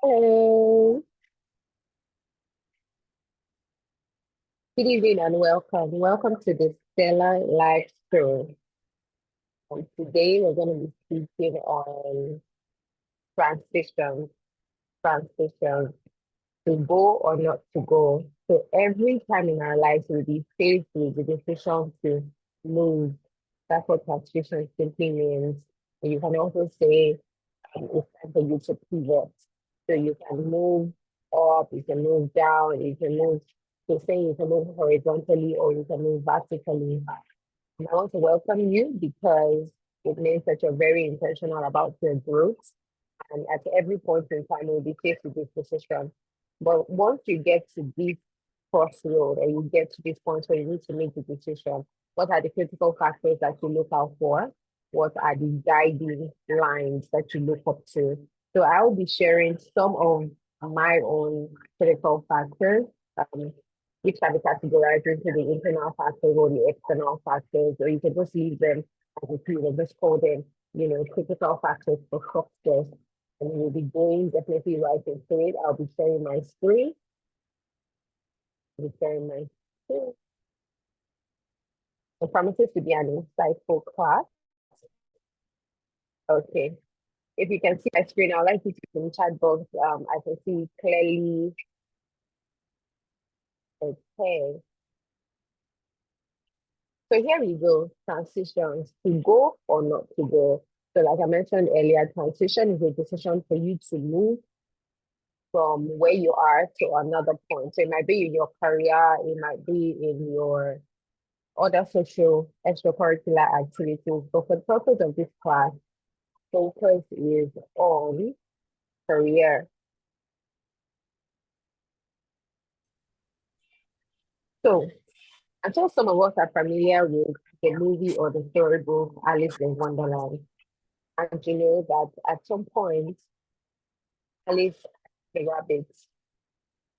Hello, good evening and welcome. Welcome to the Stellar Life Show. Today we're going to be speaking on transitions, transitions, to go or not to go. So every time in our lives we'll be faced with the decision to move. That's what transition simply means. And you can also say it's time for you to pivot. So you can move up, you can move down, you can move, so say you can move horizontally or you can move vertically. And I want to welcome you because it means that you're very intentional about your growth. And at every point in time, you'll be faced with this decision. But once you get to this crossroad or you get to this point where you need to make the decision, what are the critical factors that you look out for? What are the guiding lines that you look up to? So I will be sharing some of my own critical factors, which can be categorized into the internal factors or the external factors, or you can just leave them as a few and just call them, critical factors for success. And we'll be going definitely right into it. I'll be sharing my screen. I'll be sharing my screen. It promises to be an insightful class. Okay. If you can see my screen, I'd like you to in the chat box. I can see clearly. Okay. So here we go. Transitions, to go or not to go. So like I mentioned earlier, transition is a decision for you to move from where you are to another point. So it might be in your career, it might be in your other social extracurricular activities. But for the purpose of this class, focus is on career. So I'm sure some of us are familiar with the movie or the storybook Alice in Wonderland. And you know that at some point, Alice asked the rabbit,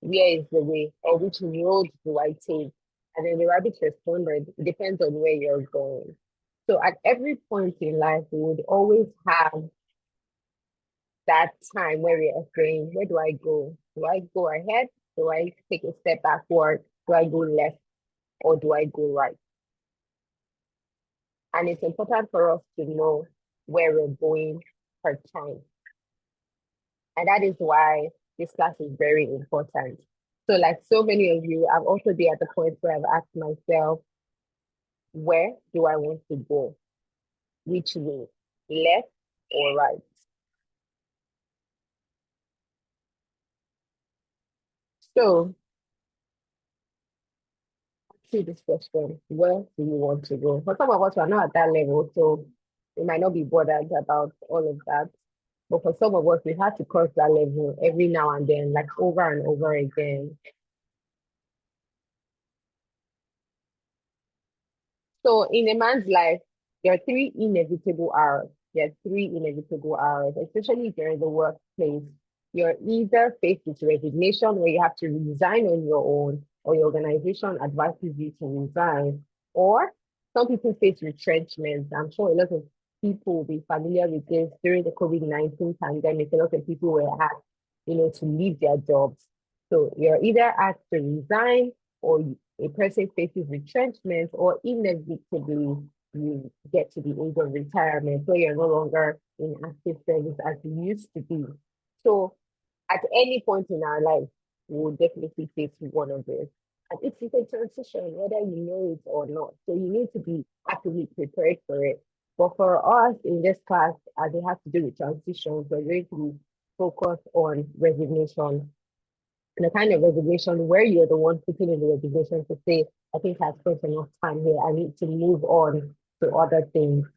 where is the way? Or which road do I take? And then the rabbit responded, it depends on where you're going. So at every point in life, we would always have that time where we are saying, where do I go? Do I go ahead? Do I take a step backward? Do I go left or do I go right? And it's important for us to know where we're going per time. And that is why this class is very important. So, like so many of you, I've also been at the point where I've asked myself, where do I want to go? Which way? Left or right? So, see this question, where do you want to go? For some of us, we're not at that level, so we might not be bothered about all of that. But for some of us, we have to cross that level every now and then, like over and over again. So in a man's life, there are three inevitable hours. There are three inevitable hours, especially during the workplace. You're either faced with resignation where you have to resign on your own, or your organization advises you to resign, or some people face retrenchment. I'm sure a lot of people will be familiar with this during the COVID-19 pandemic. A lot of people were asked, to leave their jobs. So you're either asked to resign or a person faces retrenchment, or inevitably you get to the age of retirement where you're no longer in active service as you used to be. So at any point in our life, we will definitely face one of this. And it's a transition, whether you know it or not. So you need to be actively prepared for it. But for us in this class, as it has to do with transitions, we're going to focus on resignation, and a kind of resignation where you're the one putting in the resignation to say, I think I've spent enough time here. I need to move on to other things.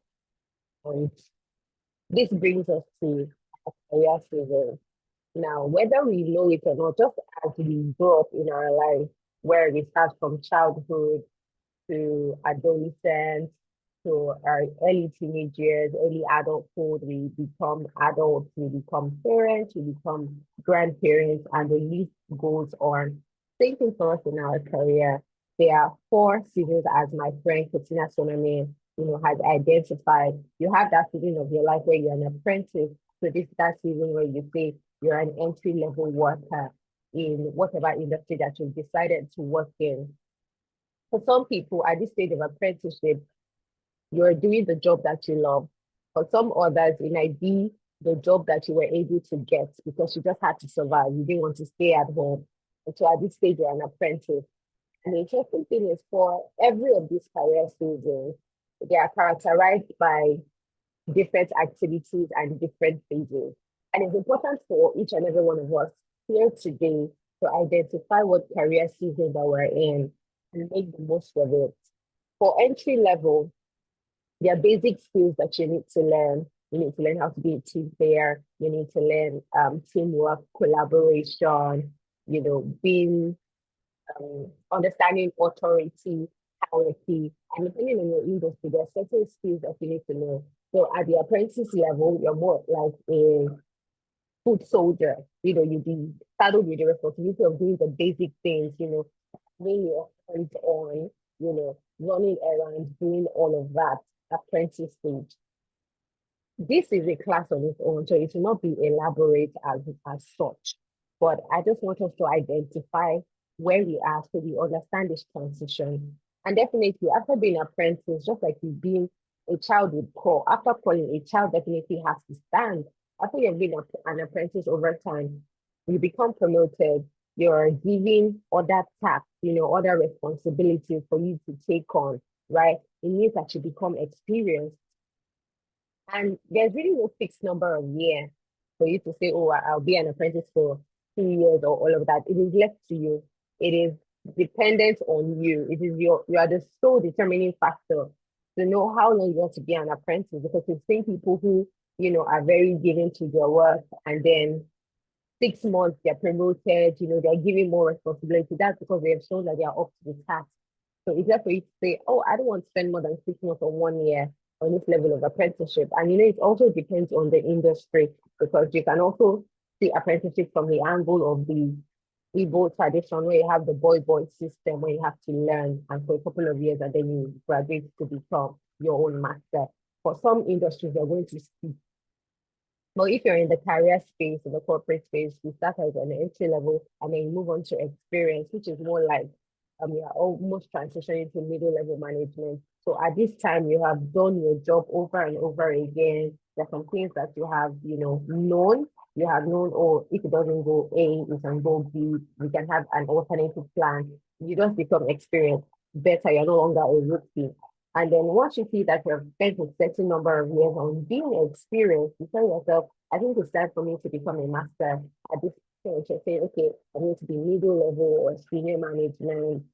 And this brings us to career saving. Now, whether we know it or not, just as we grow up in our life, where we start from childhood to adolescence to our early teenage years, early adulthood, we become adults, we become parents, we become grandparents, and the list goes on. Same thing for us in our career. There are four seasons, as my friend Katina Soname, has identified. You have that season of your life where you're an apprentice. So this is that season where you say, you're an entry level worker in whatever industry that you've decided to work in. For some people, at this stage of apprenticeship, you're doing the job that you love. For some others, it might be the job that you were able to get because you just had to survive. You didn't want to stay at home. And so at this stage, you're an apprentice. And the interesting thing is for every of these career stages, they are characterized by different activities and different phases. And it's important for each and every one of us here today to identify what career season that we're in and make the most of it. For entry level, there are basic skills that you need to learn. You need to learn how to be a team player. You need to learn teamwork, collaboration, being understanding authority, hierarchy, and depending on your industry, there are certain skills that you need to know. So at the apprentice level, you're more like a foot soldier. You be saddled with the responsibility of doing the basic things, when you're hands on, running errands, doing all of that apprentice stage. This is a class on its own, so it will not be elaborate as such. But I just want us to identify where we are so we understand this transition. And definitely, after being an apprentice, just like you've been a child would crawl, after crawling, a child definitely has to stand. After you've been an apprentice over time, you become promoted, you're given other tasks, other responsibilities for you to take on, right? It means that you become experienced and there's really no fixed number of years for you to say, oh, I'll be an apprentice for 2 years or all of that. It is left to you. It is dependent on you. It is you are the sole determining factor to know how long you want to be an apprentice because we've seen people who, are very given to their work and then 6 months they're promoted, they're giving more responsibility. That's because they have shown that they are up to the task. So it's just for you to say, oh, I don't want to spend more than 6 months or 1 year on this level of apprenticeship. And it also depends on the industry because you can also see apprenticeship from the angle of the Igbo tradition where you have the boy system where you have to learn and for a couple of years and then you graduate to become your own master. For some industries, they're going to speak. But if you're in the career space, in the corporate space, you start as an entry level and then you move on to experience, which is more like you're almost transitioning to middle level management. So at this time, you have done your job over and over again. There are some things that you have, known. You have known, oh, if it doesn't go A, it can go B. We can have an alternative plan. You just become experienced. Better, you're no longer a rookie. And then once you see that you have spent a certain number of years on being experienced, you tell yourself, I think it's time for me to become a master at this point. You say, okay, I need to be middle level or senior management,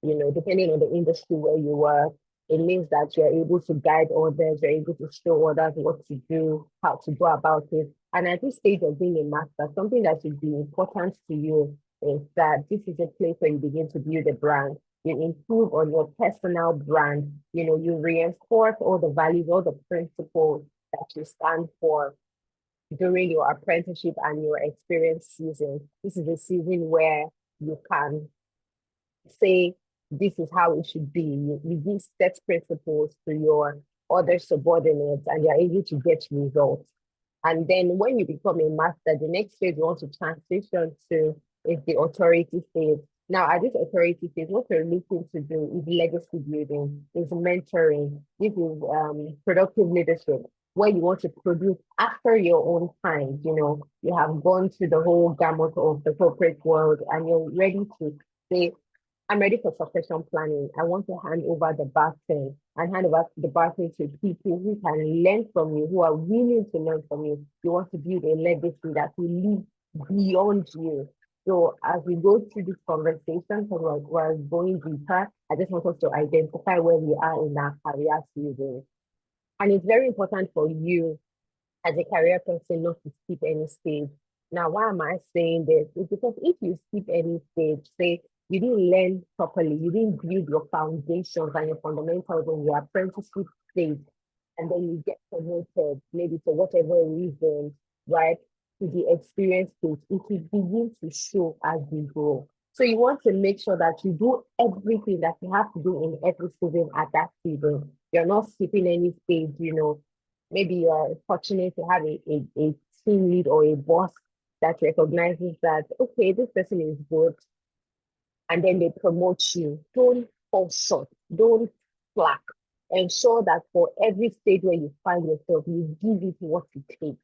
depending on the industry where you work. It means that you're able to guide others, you're able to show others what to do, how to go about it. And at this stage of being a master, something that should be important to you is that this is a place where you begin to build a brand. You improve on your personal brand. You reinforce all the values, all the principles that you stand for during your apprenticeship and your experience season. This is a season where you can say this is how it should be. You give set principles to your other subordinates and you're able to get results. And then when you become a master, the next phase you want to transition to is the authority phase. Now, at this authority phase, what you're looking to do is legacy building, is mentoring, this is productive leadership, where you want to produce after your own time. You have gone through the whole gamut of the corporate world and you're ready to say, I'm ready for succession planning. I want to hand over the baton and hand over the baton to people who can learn from you, who are willing to learn from you. You want to build a legacy that will live beyond you. So as we go through this conversation, because we're going deeper, I just want us to identify where we are in our career season. And it's very important for you as a career person not to skip any stage. Now, why am I saying this? It's because if you skip any stage, say you didn't learn properly, you didn't build your foundations and your fundamentals in your apprenticeship stage, and then you get promoted, maybe for whatever reason, right? To the experience stage, it will begin to show as you go. So you want to make sure that you do everything that you have to do in every season at that season. You're not skipping any stage, maybe you're fortunate to have a team lead or a boss that recognizes that, okay, this person is good, and then they promote you. Don't fall short. Don't slack. Ensure that for every stage where you find yourself, you give it what it takes.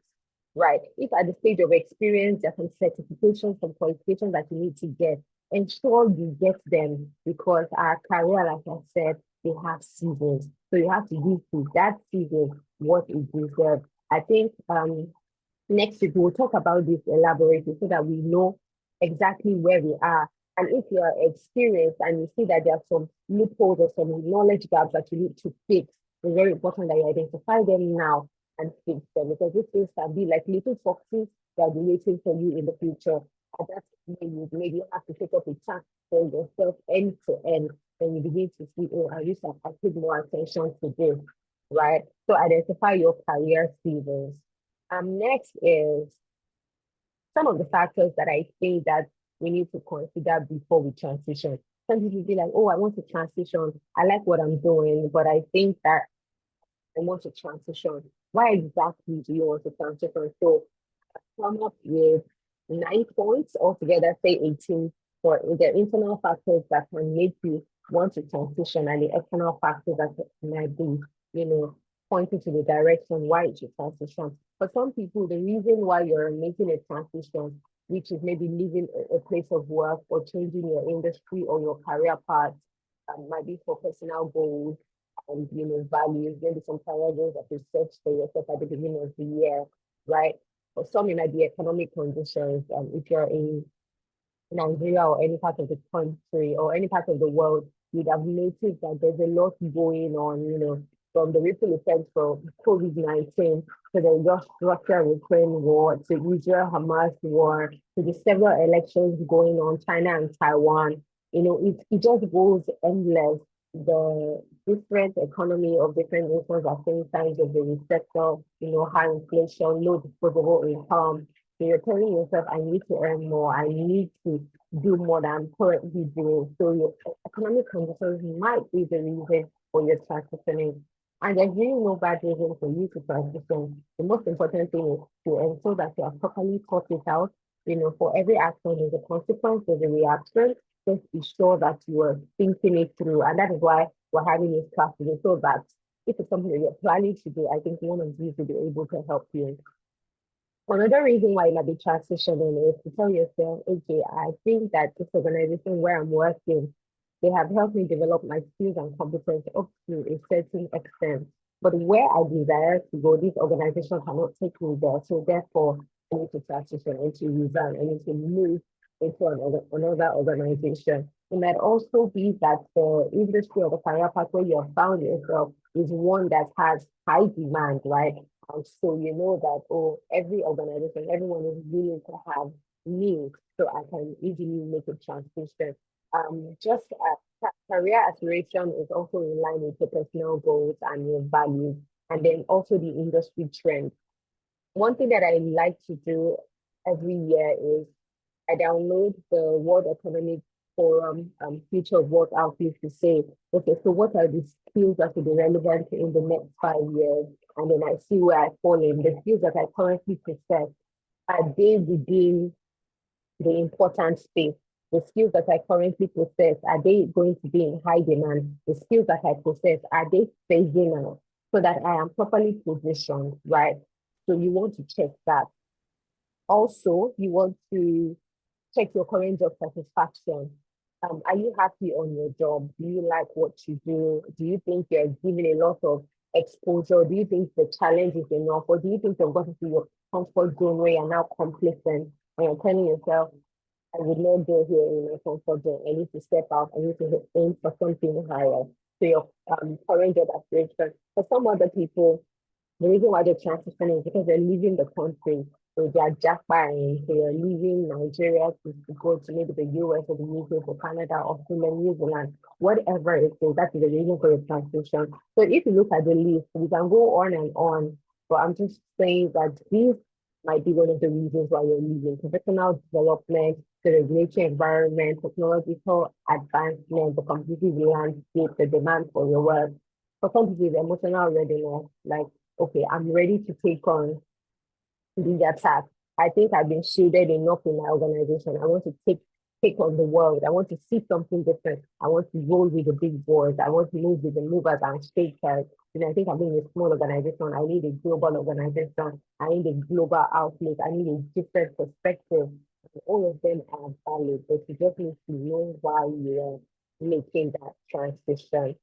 Right. If at the stage of experience, there are some certifications, some qualifications that you need to get, ensure you get them because our career, like I said, they have seasons. So you have to give to that season what it deserves. I think next week we'll talk about this elaborately so that we know exactly where we are. And if you are experienced and you see that there are some loopholes or some knowledge gaps that you need to fix, it's very important that you identify them now and fix them because these things can be like little foxes that will be waiting for you in the future. And that's when you maybe have to take up a task for yourself end to end. Then you begin to see, oh, I wish I paid more attention to this, right? So identify your career seasons. Next is some of the factors that I think that we need to consider before we transition. Some people be like, oh, I want to transition. I like what I'm doing, but I think that I want to transition. Why exactly do you want to transition? So come up with 9 points altogether, say 18, for the internal factors that can make you want to transition and the external factors that might be, you know, pointing to the direction why you should transition. For some people, the reason why you're making a transition, which is maybe leaving a place of work or changing your industry or your career path, might be for personal goals and values, maybe some career goals that you set for yourself at the beginning of the year, right? For some, it might be economic conditions. If you're in Nigeria or any part of the country or any part of the world, you'd have noticed that there's a lot going on, from the ripple effects from COVID-19 to the Russia-Ukraine war, to Israel-Hamas war, to the several elections going on, China and Taiwan. It just goes endless. The different economy of different nations are seeing signs of the recession, high inflation, low disposable income. So you're telling yourself, I need to earn more, I need to do more than I'm currently doing. So your economic conditions might be the reason for your transitioning. And there's really no bad reason for you to transition. The most important thing is to ensure that you are properly thought it out. For every action, there's a consequence, there's a reaction. Just be sure that you are thinking it through. And that is why we're having this class today, so that if it's something that you're planning to do, I think one of these will be able to help you. Another reason why you might be transitioning is to tell yourself, okay, I think that this organization where I'm working, they have helped me develop my skills and competence up to a certain extent. But where I desire to go, this organization cannot take me there. So therefore, I need to transition, I need to resign, I need to move into another organization. It might also be that the industry or the career path where you have found yourself is one that has high demand, right? And so you know that, oh, every organization, everyone is willing to have me, so I can easily make a transition. Just career aspiration is also in line with your personal goals and your values, and then also the industry trend. One thing that I like to do every year is I download the World Economic Forum Future of Work Outlook to say, okay, so what are the skills that will be relevant in the next 5 years? And then I see where I fall in. The skills that I currently possess, are they within the important space? The skills that I currently possess, are they going to be in high demand? The skills that I possess, are they phasing out so that I am properly positioned, right? So you want to check that. Also, you want to check your current job satisfaction. Are you happy on your job? Do you like what you do? Do you think you're given a lot of exposure? Do you think the challenge is enough? Or do you think you've gotten to your comfort zone where you're now complacent and you're telling yourself, I would not go here in my comfort zone. I need to step out. I need to aim for something higher. So your current job aspiration. For some other people, the reason why they're transitioning is because they're leaving the country. So they are jackpying. They are leaving Nigeria to go to maybe the US or the UK for Canada, Australia, New Zealand, whatever it is. That is the reason for the transition. So if you look at the list, we can go on and on. But I'm just saying that these might be one of the reasons why you're leaving. Professional development, the regulatory environment, technological advancement, the competitive landscape, the demand for your work. For some people, the emotional readiness, like, okay, I'm ready to take on the attack. I think I've been shielded enough in my organization. I want to take on the world. I want to see something different. I want to roll with the big boys. I want to move with the movers and shakers. I think I'm in a small organization. I need a global organization. I need a global outlook. I need a different perspective. And all of them are valid, but you just need to know why you're making that transition.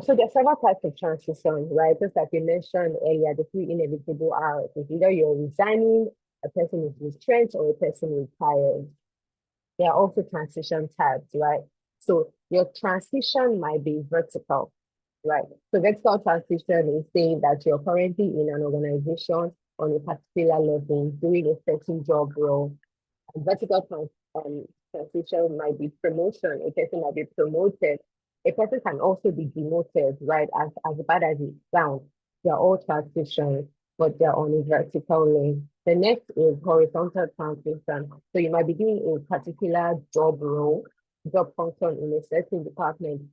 So there are several types of transition, right? Just like you mentioned earlier, the three inevitable hours. It's either you're resigning, a person is retrenched, or a person retired. There are also transition types, right? So your transition might be vertical, right? So vertical transition is saying that you're currently in an organization on a particular level, doing a certain job role. Vertical transition might be promotion. A person might be promoted. A person can also be demoted, right? As bad as it sounds, they're all transitions, but they're on a vertical lane. The next is horizontal transition. So you might be doing a particular job role, job function in a certain department,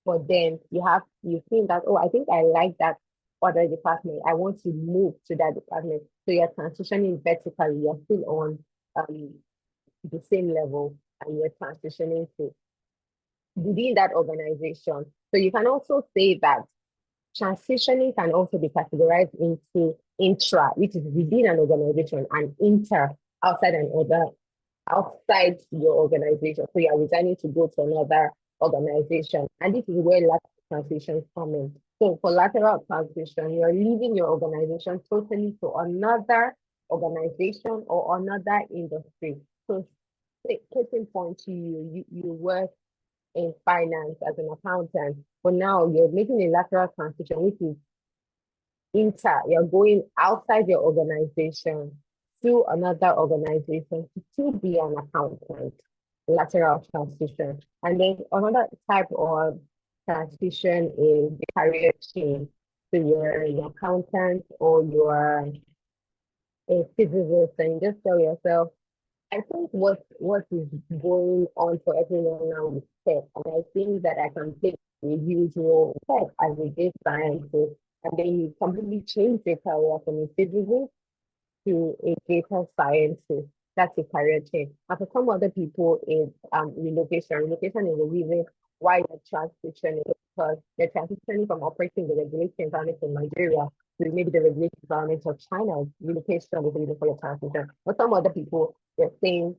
but then you think that, oh, I think I like that other department. I want to move to that department. So you're transitioning vertically. You're still on the same level, and you're transitioning to within that organization. So you can also say that transitioning can also be categorized into intra, which is within an organization, and inter, outside an other, outside your organization. So you're resigning to go to another organization. And this is where lateral transitions come in. So for lateral transition, you're leaving your organization totally to another organization or another industry. So case in point to you work in finance as an accountant, but now you're making a lateral transition, which is you're going outside your organization to another organization to be an accountant, lateral transition. And then another type of transition is the career change. So you're an accountant or you're a physicist, and you just tell yourself, I think what is going on for everyone now is tech, and I think that I can take a huge role in tech as a data scientist, and then you completely change your career from a physicist to a data scientist. That's a career change. And for some other people, it's relocation. Relocation is the reason why you're transitioning, because they're transitioning from operating the regulated environment in Nigeria to maybe the regulated environment of China. Relocation is the reason for your transition. But some other people, they're saying,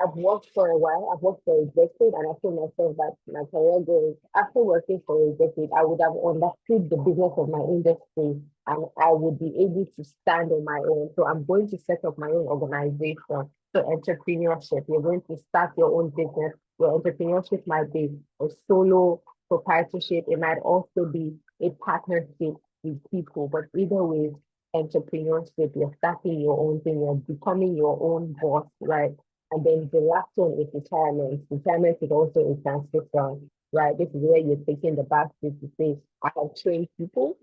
I've worked for a while. I've worked for a decade, and I feel myself that my career goals, after working for a decade, I would have understood the business of my industry, and I would be able to stand on my own. So I'm going to set up my own organization. So entrepreneurship, you're going to start your own business. Your entrepreneurship might be a solo proprietorship. It might also be a partnership with people. But either way, entrepreneurship, you're starting your own thing. You're becoming your own boss, right? And then the last one is retirement. Retirement is also a transition, right? This is where you're taking the back seat to say, I have trained people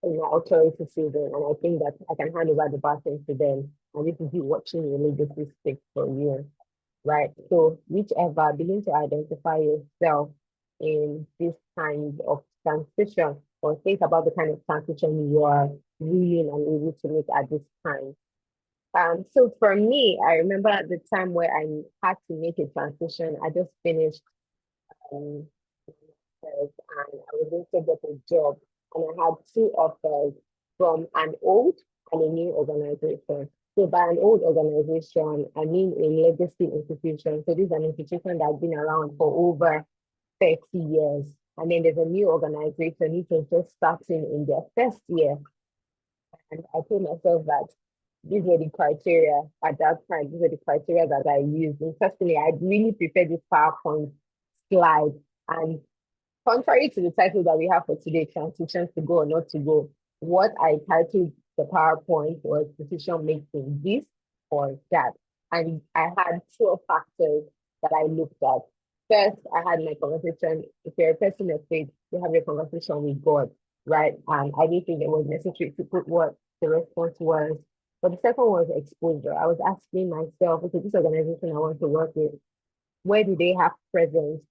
in my authority field, and I think that I can hand over the baton to them. And this is you watching your legacy stick for you, right? So whichever, begin to identify yourself in this kind of transition, or think about the kind of transition you are willing and able to make at this time. So for me, I remember at the time where I had to make a transition. I just finished um, and I was going to get a job, and I had two offers from an old and a new organization. So by an old organization, I mean a legacy institution. So this is an institution that's been around for over 30 years. And then there's a new organization which is just starting in their first year. And I told myself that these were the criteria at that time. These were the criteria that I used. And personally, I really prefer this PowerPoint slide. And contrary to the title that we have for today, transitions to go or not to go, what I titled the PowerPoint was decision making, this or that. And I had 12 factors that I looked at. First, I had my conversation. If you're a person of faith, you have your conversation with God, right? And I didn't think it was necessary to put what the response was. But the second was exposure. I was asking myself, okay, this organization I want to work with, where do they have presence?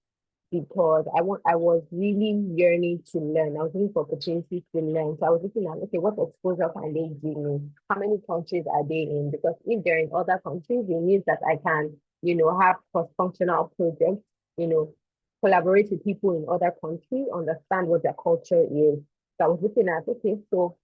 because I was really yearning to learn. I was looking for opportunities to learn. So I was looking at, okay, what exposure can they give me? How many countries are they in? Because if they're in other countries, it means that I can, have cross-functional projects, you know, collaborate with people in other countries, understand what their culture is. So I was looking at, okay, so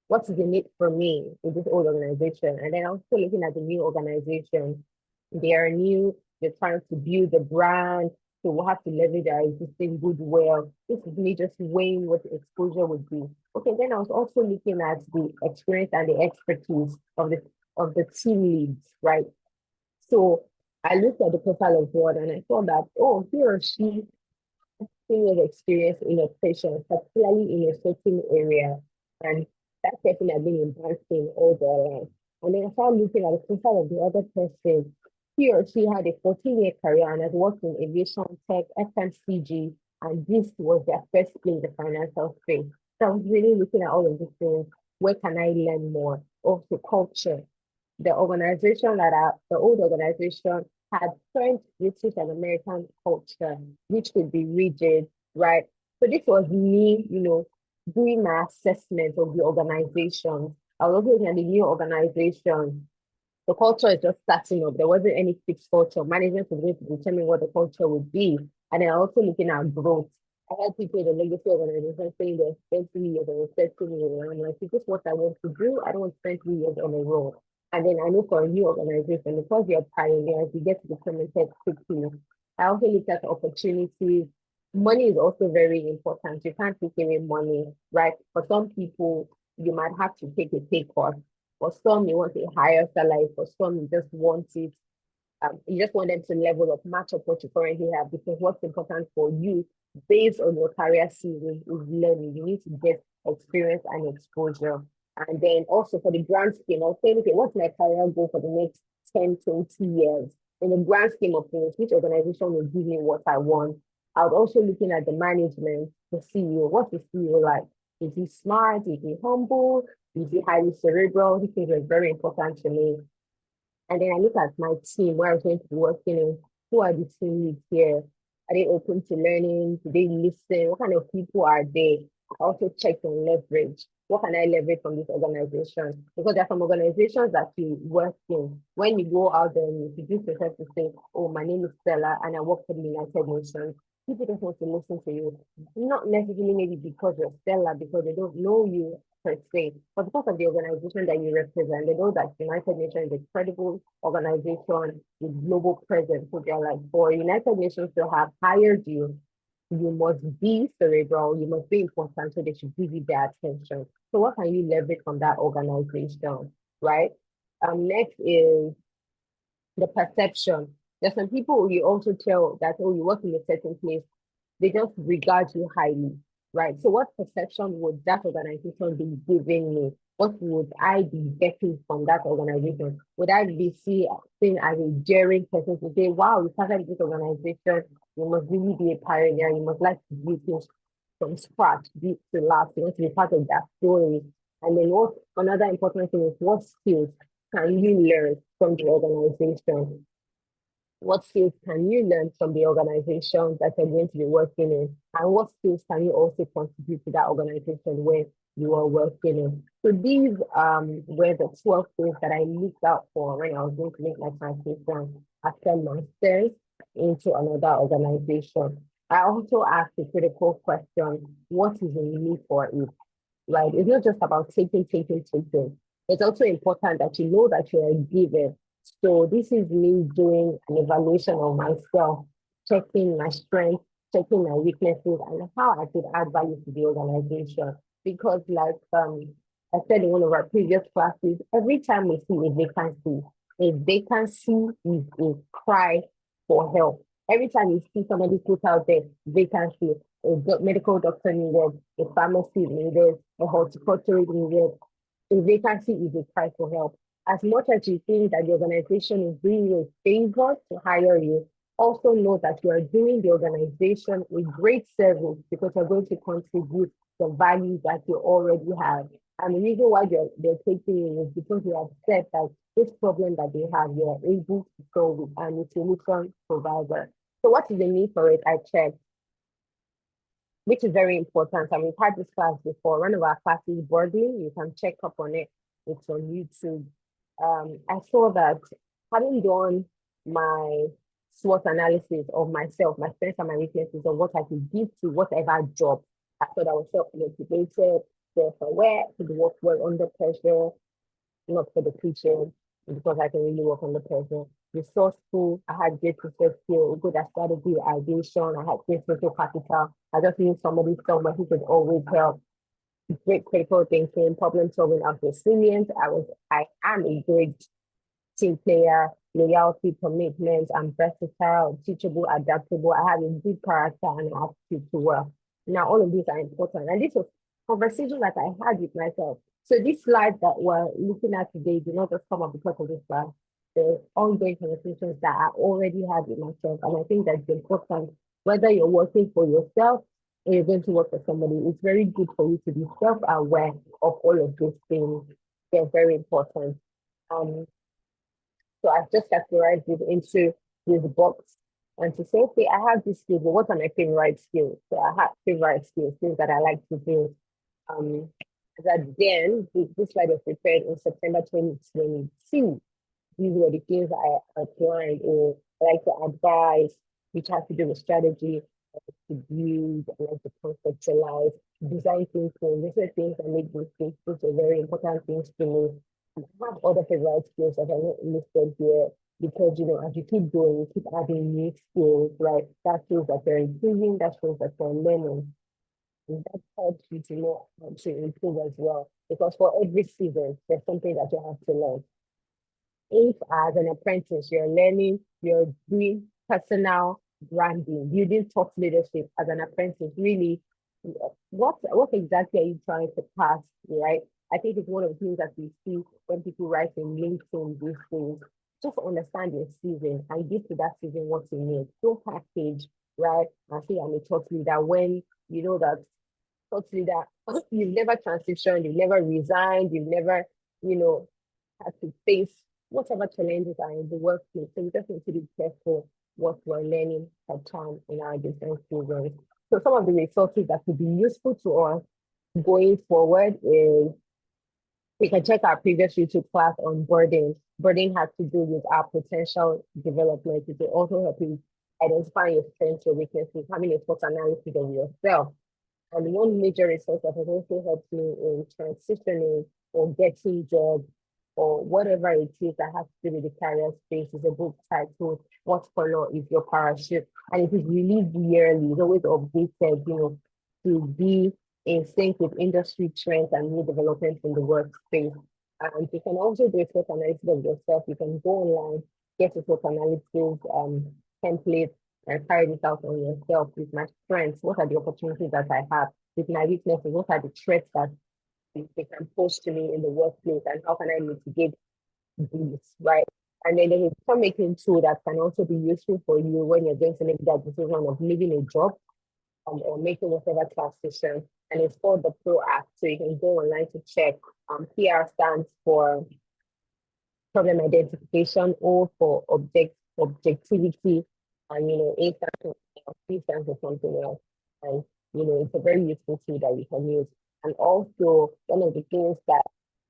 what's the need for me in this old organization? And then also looking at the new organization. They are new, they're trying to build the brand, so we'll have to leverage our existing goodwill. This is me just weighing what the exposure would be. Okay, then I was also looking at the experience and the expertise of the team leads, right? So I looked at the profile of one and I saw that, oh, he or she senior experience in operations, particularly in a certain area. And that person had been in banking all their life. And then I started looking at the profile of the other person. He or she had a 14-year career and has worked in aviation tech, FMCG, and this was their first play in the financial space. So I was really looking at all of these things. Where can I learn more? Also, culture. The old organization had French, British, and American culture, which could be rigid, right? So this was me, doing my assessment of the organization. I was looking at the new organization. The culture is just starting up. There wasn't any fixed culture. Management was going to determine what the culture would be. And then also looking at growth. I had people in the legacy organization saying they spent 3 years or they spent 2 years. And I'm like, is this what I want to do? I don't want to spend 3 years on a roll. And then I know for a new organization, because you're pioneers, you get to be promoted quickly. I also look at opportunities. Money is also very important. You can't take away money, right? For some people, you might have to take a pay cut. For some, you want a higher salary. For some, you just want them to level up, match up what you currently have. Because what's important for you, based on your career season, is learning. You need to get experience and exposure. And then also for the grand scheme, I'll say, okay, what's my career goal for the next 10, 20 years? In the grand scheme of things, which organization will give me what I want? I was also looking at the management, the CEO. What's the CEO like? Is he smart? Is he humble? Is he highly cerebral? These things are very important to me. And then I look at my team where I was going to be working in. Who are the team leads here? Are they open to learning? Do they listen? What kind of people are they? I also check on leverage. What can I leverage from this organization? Because there are some organizations that you work in. When you go out there and you introduce yourself to say, oh, my name is Stella and I work for the United Nations, people just want to listen to you. Not necessarily maybe because you're Stella, because they don't know you per se, but because of the organization that you represent, they know that United Nations is a credible organization with global presence. So they're like, for United Nations to have hired you, you must be cerebral, you must be important, so they should give you their attention. So what can you leverage from that organization, right? Next is the perception. There's some people you also tell that, oh, you work in a certain place, they just regard you highly, right? So what perception would that organization be giving me? What would I be getting from that organization? Would I be seen as a daring person to say, wow, you started this organization, you must really be a pioneer, you must like to do things from scratch, deep to last, you want to be part of that story. And then what another important thing is, what skills can you learn from the organization? What skills can you learn from the organization that you're going to be working in? And what skills can you also contribute to that organization where you are working in? So these were the 12 things that I looked out for when I was going to make my transition after master's into another organization. I also asked a critical question, what is the need for it? Right? It's not just about taking. It's also important that you know that you are given. So this is me doing an evaluation of myself, checking my strengths, checking my weaknesses, and how I could add value to the organization. Because like I said in one of our previous classes, every time we see a vacancy is a cry for help. Every time you see somebody put out there vacancy, a medical doctor needed, a pharmacy needed, a horticulturist needed, a vacancy is a cry for help. As much as you think that the organization is doing you a favor to hire you, also know that you are doing the organization a great service because you're going to contribute the value that you already have. And the reason why they're taking you is because you have said that this problem that they have, you are able to solve it and a solution provider. So what is the need for it? I checked, which is very important. And we've had this class before. One of our classes, boarding, you can check up on it. It's on YouTube. I saw that having done my SWOT analysis of myself, my strengths and my weaknesses, of what I could give to whatever job, I thought I was self-motivated, self-aware, could work well under pressure, not for the teaching, because I can really work on the person. Resourceful, I had great research skill, good at strategy, ideation, I had great social capital. I just need somebody somewhere who could always help. Great critical thinking, problem solving, I was resilient. I am a great team player, loyalty, commitment, I'm versatile, teachable, adaptable. I have a good character and an aptitude to work. Now, all of these are important. And this was conversation that I had with myself. So this slide that we're looking at today did not just come up because of this slide. The ongoing conversations that I already had with myself. And I think that's important, whether you're working for yourself or you're going to work for somebody, it's very good for you to be self-aware of all of those things. They're very important. Um, so I've just categorized it into this box and to say, okay, I have this skill, but what are my favorite skills? So I have favorite skills, things that I like to do. Um, that then this slide was prepared in September 2022. These were the things I applied or I like to advise, which has to do with strategy, to build, I like to conceptualize, design thinking. These are things that make these things, these are very important things to me. I have other favorite skills that are not listed here because, as you keep going, you keep adding new skills, right? That shows that you're improving, that shows that you're learning. And that helps you to know how to improve as well. Because for every season, there's something that you have to learn. If as an apprentice, you're learning, you're doing personal branding, building thought leadership as an apprentice, really, what exactly are you trying to pass, right? I think it's one of the things that we see when people write in LinkedIn these things. Just understand your season and give to that season what you need. Don't package, right? And say I'm a thought leader when you know that thought leader, you've never transitioned, you've never resigned, you've never, you know, had to face whatever challenges are in the workplace. So we just need to be careful what we're learning at time in our different seasons. So some of the resources that could be useful to us going forward is we can check our previous YouTube class on boarding. Boarding has to do with our potential development. It will also help you identify your strengths, your weaknesses, having a SWOT analysis of yourself. And one major resource that has also helped me in transitioning or getting jobs or whatever it is that has to do with the career space is a book titled What Color is Your Parachute? And it is released yearly, it's always updated, to be in sync with industry trends and new developments in the workspace. And you can also do a SWOT analysis of yourself. You can go online, get a SWOT analysis template, and carry this out on yourself with my strengths. What are the opportunities that I have? With my weaknesses, what are the threats that they can pose to me in the workplace, and how can I mitigate these, right? And then there's a decision making tool that can also be useful for you when you're going to make that decision of leaving a job or making whatever transition. And it's called the Pro App. So you can go online to check. PR stands for problem identification, or for objectivity, and A stands for P stands for something else. And it's a very useful tool that you can use. And also one of the things that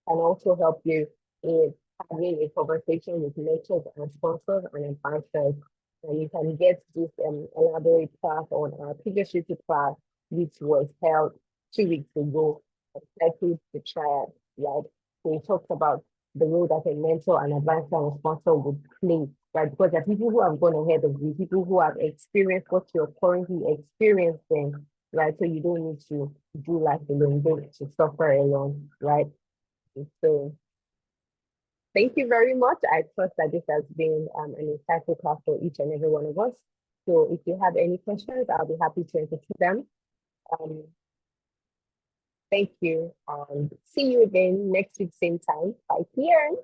can also help you is having a conversation with mentors and sponsors and advisors. And you can get this elaborate class on our previous YouTube class, which was held 2 weeks ago, titled The Triad, right? So it talks about the role that a mentor, an advisor, and a sponsor would play, right? Because there are people who have gone ahead of you, people who have experienced what you're currently experiencing, right? So you don't need to do life alone, you don't need to suffer alone, right? So thank you very much. I trust that this has been an insightful class for each and every one of us. So if you have any questions, I'll be happy to answer them. Um, thank you. See you again next week, same time, 5 p.m.